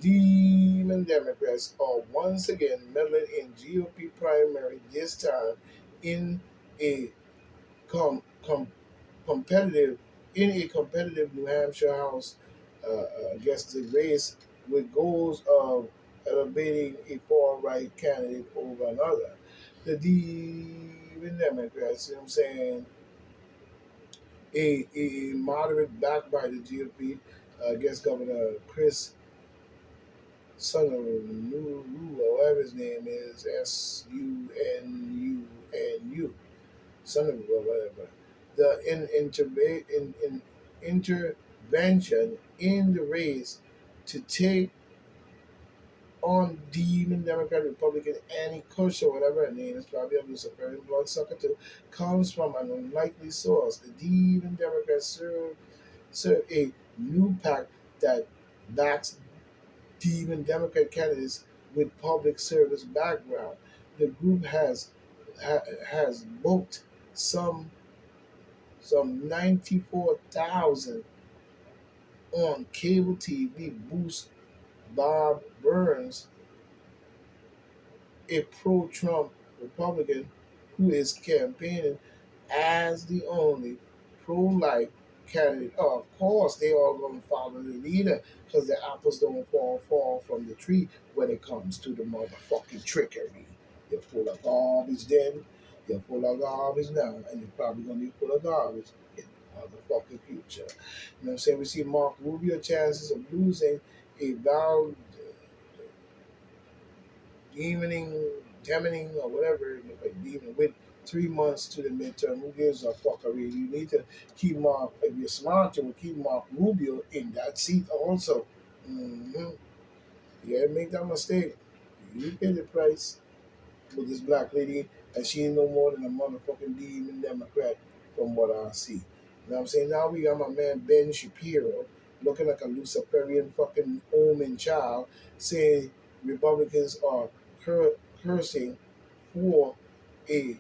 Demon Democrats are once again meddling in GOP primary, this time in a com- competitive New Hampshire House, against the race with goals of elevating a far right candidate over another. The Demon Democrats, you know what I'm saying, a moderate backed by the GOP against Governor Chris son of New, or whatever his name is, Sununu, son of or whatever. The intervention in the race to take on Demon Democrat Republican Annie Kush or whatever her name is, probably a Luciferian bloodsucker too, comes from an unlikely source. The Demon Democrats serve a new pack that backs Demon Democrat candidates with public service background. The group has booked some 94,000 on cable TV boost Bob Burns, a pro-Trump Republican who is campaigning as the only pro-life candidate. Oh, of course, they all going to follow the leader because the apples don't fall from the tree when it comes to the motherfucking trickery. You're full of garbage then, you're full of garbage now, and you're probably going to be full of garbage in the motherfucking future. You know what I'm saying? We see Mark Rubio chances of losing a val demoning or whatever, like even with 3 months to the midterm, who gives a fuck? I mean, you need to keep Mark, if you're smart, you will keep Mark Rubio in that seat also. Mm-hmm. You gotta make that mistake. You pay the price with this black lady, and she ain't no more than a motherfucking demon Democrat from what I see. You know what I'm saying? Now we got my man Ben Shapiro looking like a Luciferian fucking omen child saying Republicans are cursing for a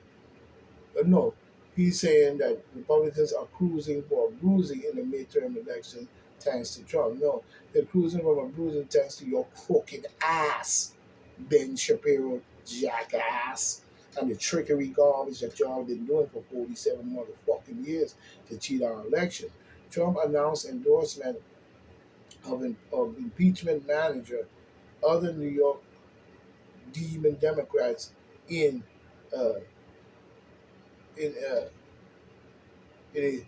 no. He's saying that Republicans are cruising for a bruising in the midterm election thanks to Trump. No, they're cruising from a bruising thanks to your crooked ass, Ben Shapiro, jackass, and the trickery garbage that y'all been doing for 47 motherfucking years to cheat our election. Trump announced endorsement of impeachment manager, other New York demon Democrats in uh, in uh, in a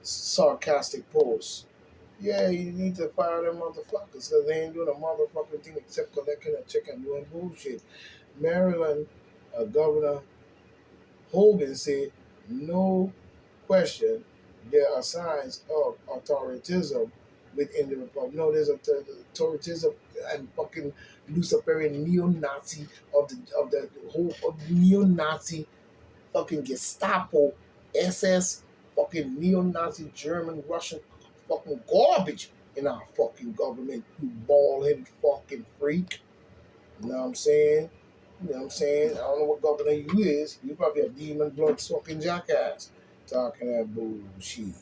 sarcastic post. Yeah, you need to fire them motherfuckers because they ain't doing a motherfucking thing except collecting a check and doing bullshit. Maryland Governor Hogan said, no question, there are signs of authoritarianism within the republic. No, there's authoritarianism and fucking Luciferian neo-Nazi of the whole of neo-Nazi fucking Gestapo, SS, fucking neo-Nazi German, Russian fucking garbage in our fucking government, you bald-headed fucking freak. You know what I'm saying? You know what I'm saying? I don't know what governor you is. You probably a demon blood sucking jackass talking that bullshit.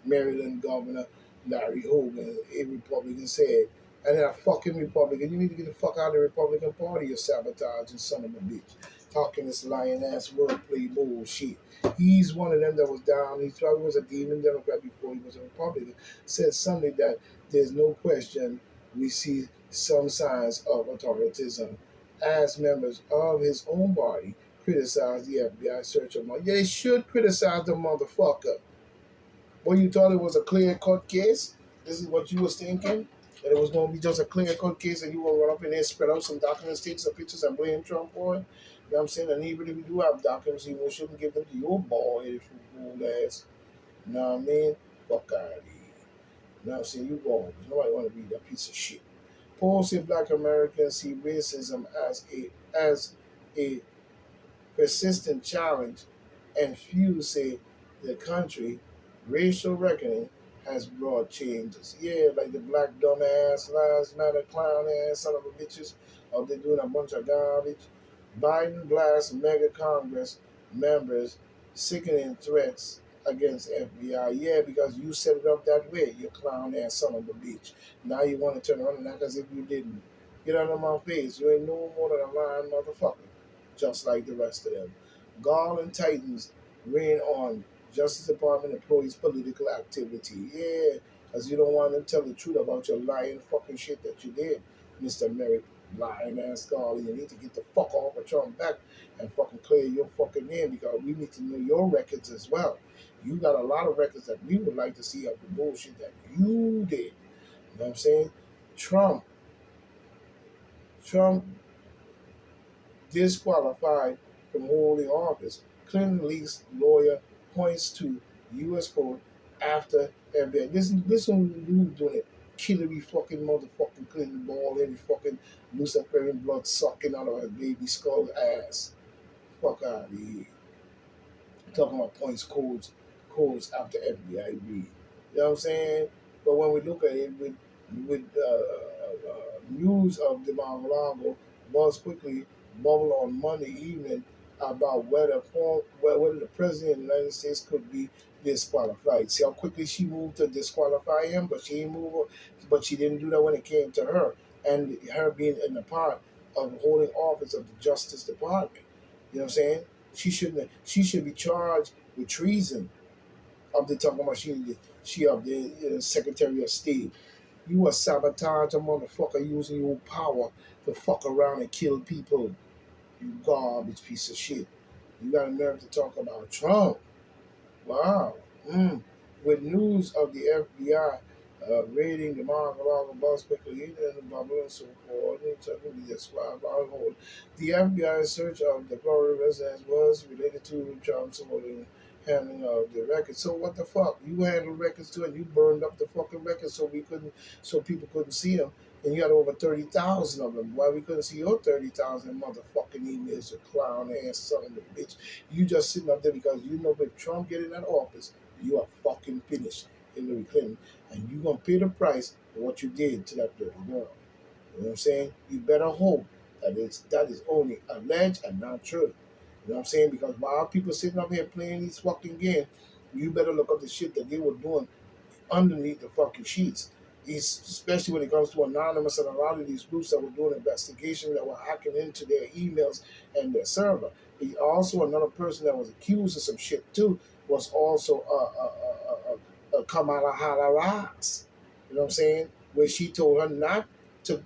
Maryland Governor Larry Hogan, a Republican, said, and then a fucking Republican, you need to get the fuck out of the Republican Party, you sabotaging son of a bitch. Talking this lying ass wordplay bullshit. He's one of them that was down. He probably was a demon Democrat before he was a Republican. Said Sunday that there's no question we see some signs of authoritarianism as members of his own party criticize the FBI search of money. They should criticize the motherfucker. Well, you thought it was a clear cut case? This is what you was thinking? That it was going to be just a clear cut case and you will run up in there, spread out some documents, take some pictures, and blame Trump for it? You know what I'm saying? And even if you do have documents, you shouldn't give them to your bald headed fool ass. You know what I mean? Fuck out of here. You know what I'm saying? You go. Nobody want to be that piece of shit. Polls say black Americans see racism as a persistent challenge, and few say the country racial reckoning has brought changes. Yeah, like the black dumbass, lives matter, clown ass, son of a bitches, of they doing a bunch of garbage. Biden blasts mega Congress members, sickening threats against FBI. Yeah, because you set it up that way, you clown ass son of a bitch. Now you want to turn around and act as if you didn't. Get out of my face. You ain't no more than a lying motherfucker, just like the rest of them. Gall and Titans reign on Justice Department employees' political activity. Yeah, because you don't want them to tell the truth about your lying fucking shit that you did, Mr. Merrick. Lying ass Gall. You need to get the fuck off of Trump back and fucking clear your fucking name because we need to know your records as well. You got a lot of records that we would like to see of the bullshit that you did. You know what I'm saying? Trump, Trump disqualified from holding office. Clinton leaks lawyer points to U.S. court after FBI. Listen, who's doing it. Killery fucking motherfucking Clinton ball headed fucking Luciferian blood sucking out of her baby skull ass. Fuck out of here. Talking about points codes after FBI read. You know what I'm saying? But when we look at it with news of the Mar-a-Lago buzz quickly bubble on Monday evening about whether the president of the United States could be disqualified. See how quickly she moved to disqualify him, but she didn't do that when it came to her and her being in the part of holding office of the Justice Department. You know what I'm saying? She should be charged with treason. Of the talking about she of the Secretary of State. You a sabotage a motherfucker using your power to fuck around and kill people. You garbage piece of shit. You got a nerve to talk about Trump. Wow. Mm. With news of the FBI raiding the Mar-a-Lago bus quickly and the bubble and so forth, and technically described by hold. The FBI search of the Florida residence was related to Trump's holding handling of the records. So what the fuck? You handled records too, and you burned up the fucking records so people couldn't see them. And you had over 30,000 of them. Why we couldn't see your 30,000 motherfucking emails, you clown ass son of a bitch? You just sitting up there because you know if Trump get in that office, you are fucking finished, Hillary Clinton, and you gonna pay the price for what you did to that little girl. You know what I'm saying? You better hope that is only alleged and not true. You know what I'm saying? Because while people sitting up here playing these fucking games, you better look up the shit that they were doing underneath the fucking sheets. Especially when it comes to anonymous and a lot of these groups that were doing investigation that were hacking into their emails and their server. He also another person that was accused of some shit too was also Kamala Harris. You know what I'm saying? Where she told her not to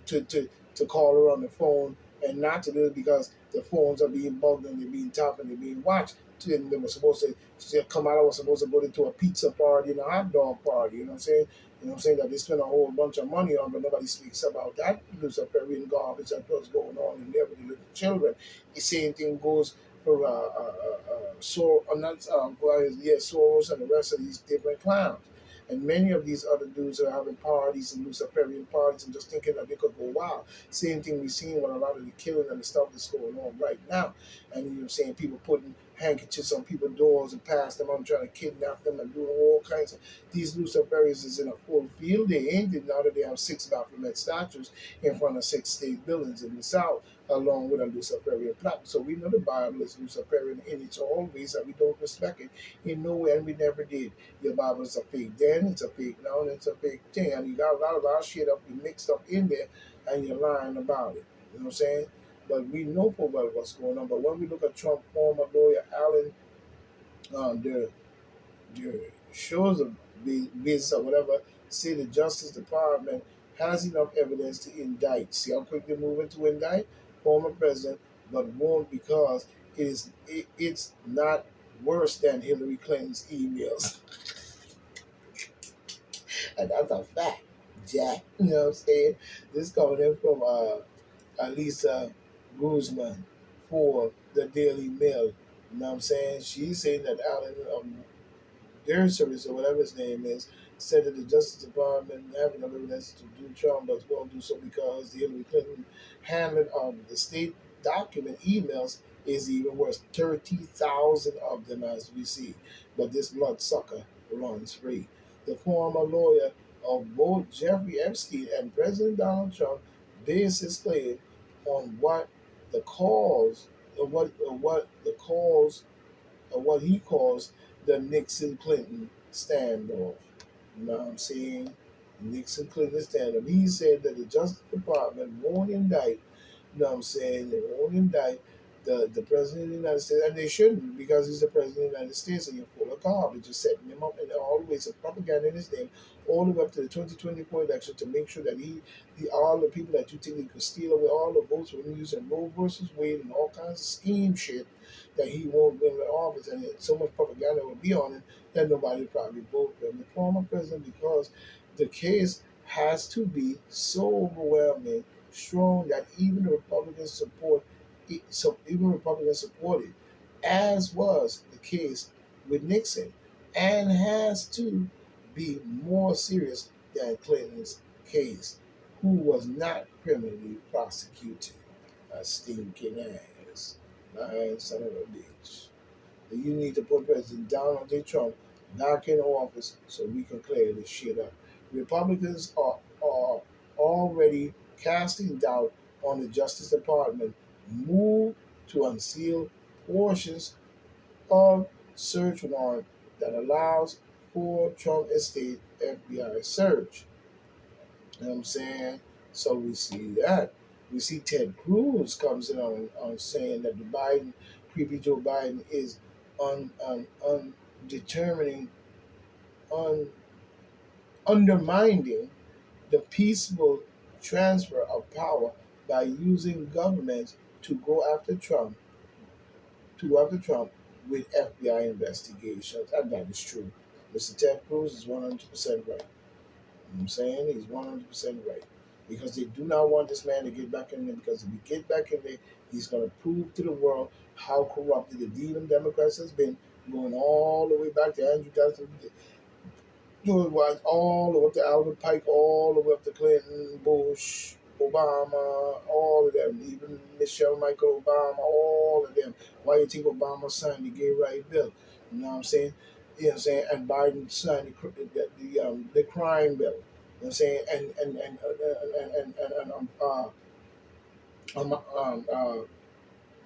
call her on the phone and not to do it because the phones are being bugged and they're being tapped and they're being watched. And they were supposed to, she said Kamala was supposed to go to a pizza party and a hot dog party. You know what I'm saying? You know what I'm saying? That they spent a whole bunch of money on, but nobody speaks about that Luciferian garbage that was going on in there with the little children. The same thing goes for Soros and the rest of these different clowns. And many of these other dudes are having parties and Luciferian parties and just thinking that they could go wild. Same thing we're seeing with a lot of the killing and the stuff that's going on right now. And you know what I'm saying? People putting handkerchiefs on people's doors and pass them on, trying to kidnap them and doing all kinds of. These Luciferians is in a full field. They ain't it now that they have 6 Baphomet statues in front of 6 state buildings in the South, along with a Luciferian plaque. So we know the Bible is Luciferian in its own ways, and we don't respect it in no way, and we never did. Your Bible is a fake then, it's a fake now, and it's a fake thing. And you got a lot of our shit up mixed up in there, and you're lying about it. You know what I'm saying? But we know for well what's going on. But when we look at Trump former lawyer Allen, the shows of the business or whatever, say the Justice Department has enough evidence to indict. See how quick they're moving to indict former president, but won't because it's not worse than Hillary Clinton's emails. And that's a fact, Jack. You know what I'm saying? This coming in from Lisa Guzman for the Daily Mail. You know what I'm saying? She's saying that Alan their service or whatever his name is said that the Justice Department having enough evidence to do Trump, but won't do so because the Hillary Clinton handling of the state document emails is even worse. 30,000 of them as we see. But this bloodsucker runs free. The former lawyer of both Jeffrey Epstein and President Donald Trump based his claim on what the cause, or what the cause, or what he calls the Nixon Clinton standoff. You know what I'm saying? Nixon Clinton standoff. He said that the Justice Department won't indict, you know what I'm saying, they won't indict the president of the United States, and they shouldn't because he's the president of the United States and you're full of garbage, just setting him up and always a propaganda in his name, all the way up to the 2024 election to make sure that all the people that you think he could steal away all the votes from using Roe versus Wade and all kinds of scheme shit that he won't win the office, and so much propaganda will be on him that nobody will probably vote for him. The former president, because the case has to be so overwhelming, strong that even the Republicans support it, so even Republicans support it, as was the case with Nixon, and has to be more serious than Clinton's case, who was not criminally prosecuted. A stinking ass. Lying son of a bitch. You need to put President Donald J. Trump back in office so we can clear this shit up. Republicans are already casting doubt on the Justice Department move to unseal portions of search warrant that allows for Trump estate FBI search. You know what I'm saying? So we see that. We see Ted Cruz comes in on saying that the Biden, creepy Joe Biden, is determining, un, undermining the peaceful transfer of power by using government to go after Trump with FBI investigations. And that is true. Mr. Ted Cruz is 100% right. You know what I'm saying? He's 100% right. Because they do not want this man to get back in there. Because if he get back in there, he's going to prove to the world how corrupted the demon Democrats has been, going all the way back to Andrew Johnson, doing what all the way up to Alvin Pike, all the way up to Clinton, Bush, Obama, all of them, even Michelle Michael Obama, all of them. Why do you think Obama signed the gay right bill? You know what I'm saying? You know what I'm saying? And Biden signed the crime bill. You know what I'm saying? Um, um, uh,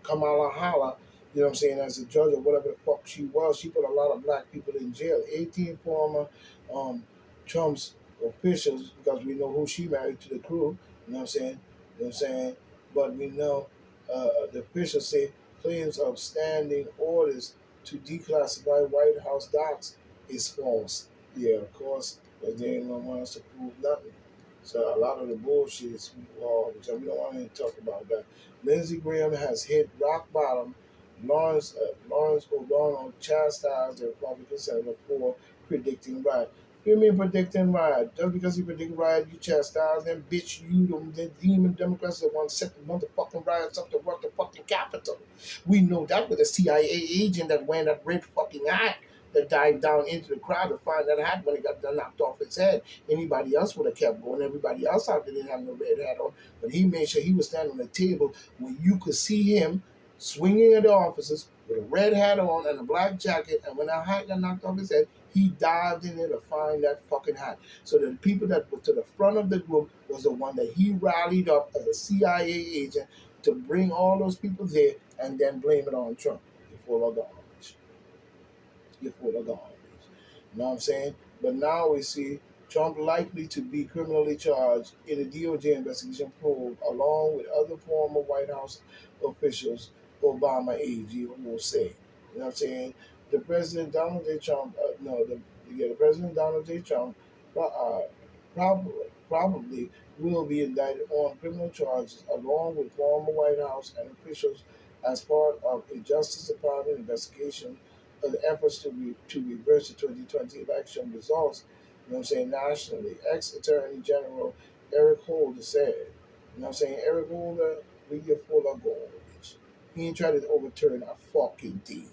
Kamala Hala, you know what I'm saying, as a judge or whatever the fuck she was, she put a lot of black people in jail. 18 former um, Trump's officials, because we know who she married to the crew, you know what I'm saying? You know what I'm saying? But we know the officials say claims of standing orders to declassify White House docs is false. Yeah, of course, because they ain't gonna want us to prove nothing. So a lot of the bullshit is which we don't want to talk about that. Lindsey Graham has hit rock bottom. Lawrence O'Donnell chastised the Republican senator for predicting riot. You mean predicting riot? Just because you predict riot, you chastise them, bitch. You the demon Democrats that want to set the motherfucking riots up to work the fucking Capitol. We know that with a CIA agent that wearing that red fucking hat that dived down into the crowd to find that hat when it got knocked off his head. Anybody else would have kept going. Everybody else out there didn't have no red hat on, but he made sure he was standing on the table where you could see him swinging at the officers with a red hat on and a black jacket. And when that hat got knocked off his head, he dived in there to find that fucking hat. So the people that were to the front of the group was the one that he rallied up as a CIA agent to bring all those people there and then blame it on Trump. You're full of garbage. You're full of garbage. You know what I'm saying? But now we see Trump likely to be criminally charged in a DOJ investigation probe, along with other former White House officials, Obama AG will say. You know what I'm saying? The President Donald J. Trump, the President Donald J. Trump uh, probably, probably will be indicted on criminal charges, along with former White House and officials, as part of a Justice Department investigation the efforts to reverse the 2020 election results, you know what I'm saying, nationally. Ex-Attorney General Eric Holder said, you know what I'm saying, Eric Holder, we get full of garbage. He ain't trying to overturn a fucking thing.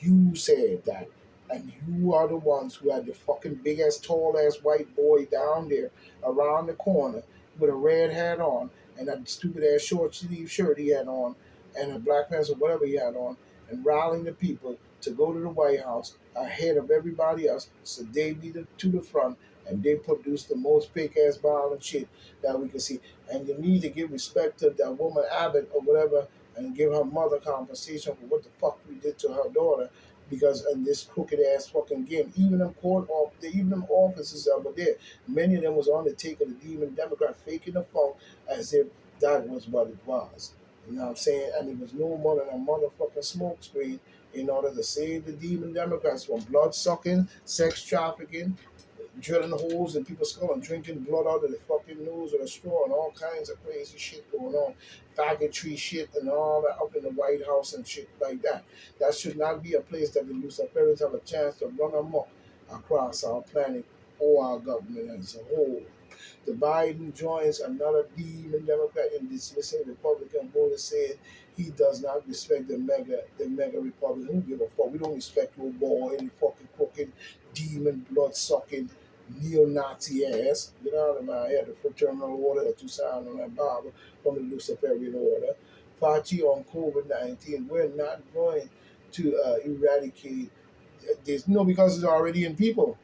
You said that. And you are the ones who had the fucking big ass, tall ass white boy down there around the corner with a red hat on and that stupid ass short sleeve shirt he had on and a black pants or whatever he had on and rallying the people to go to the White House ahead of everybody else so they be to the front and they produce the most fake ass violent shit that we can see. And you need to give respect to that woman Abbott or whatever and give her mother compensation for what the fuck we did to her daughter because in this crooked ass fucking game, even them even them officers that were there, many of them was on the take of the demon Democrat, faking the phone as if that was what it was. You know what I'm saying? And it was no more than a motherfucking smoke screen in order to save the demon Democrats from blood sucking, sex trafficking, drilling holes in people's skull and drinking blood out of the fucking nose with a straw and all kinds of crazy shit going on. Faggotry shit and all that up in the White House and shit like that. That should not be a place that the Luciferians have a chance to run amok across our planet or our government as a whole. The Biden joins another demon Democrat in dismissing Republican voters, saying he does not respect the mega Republican. Who give a fuck? We don't respect no boy, any fucking crooked, demon, blood sucking, neo-Nazi ass. Get out of my head, the fraternal order that you signed on that Bible from the Luciferian order. Party on COVID-19. We're not going to eradicate this. No, because it's already in people.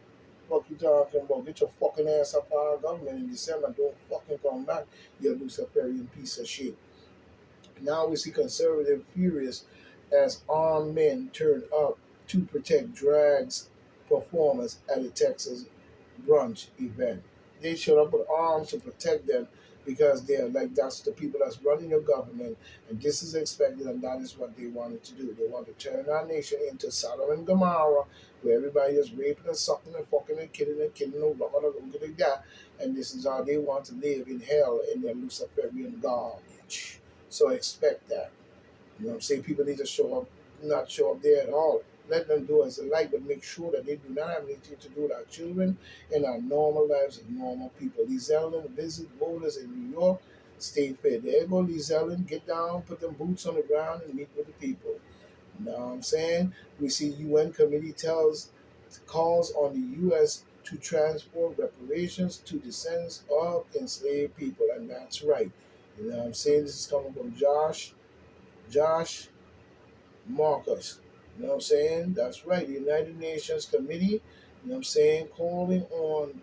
Fuck you talking about? Get your fucking ass up out of government in December. Don't fucking come back, you Luciferian piece of shit. Now we see conservative furious as armed men turn up to protect drags performers at a Texas brunch event. They showed up with arms to protect them because they're like that's the people that's running your government, and this is expected, and that is what they wanted to do. They want to turn our nation into Sodom and Gomorrah, where everybody is raping and sucking and fucking and killing and rubbing and that, and this is how they want to live in hell in their Luciferian garbage. So expect that. You know what I'm saying? People need to show up, not show up there at all. Let them do as they like, but make sure that they do not have anything to do with our children and our normal lives as normal people. Lee Zeldin visit voters in New York. Stay fair. There go Lee Zeldin. Get down, put them boots on the ground, and meet with the people. You know what I'm saying? We see UN committee calls on the U.S. to transport reparations to descendants of enslaved people, and that's right. You know what I'm saying? This is coming from Josh Marcus. You know what I'm saying? That's right. The United Nations Committee, you know what I'm saying, calling on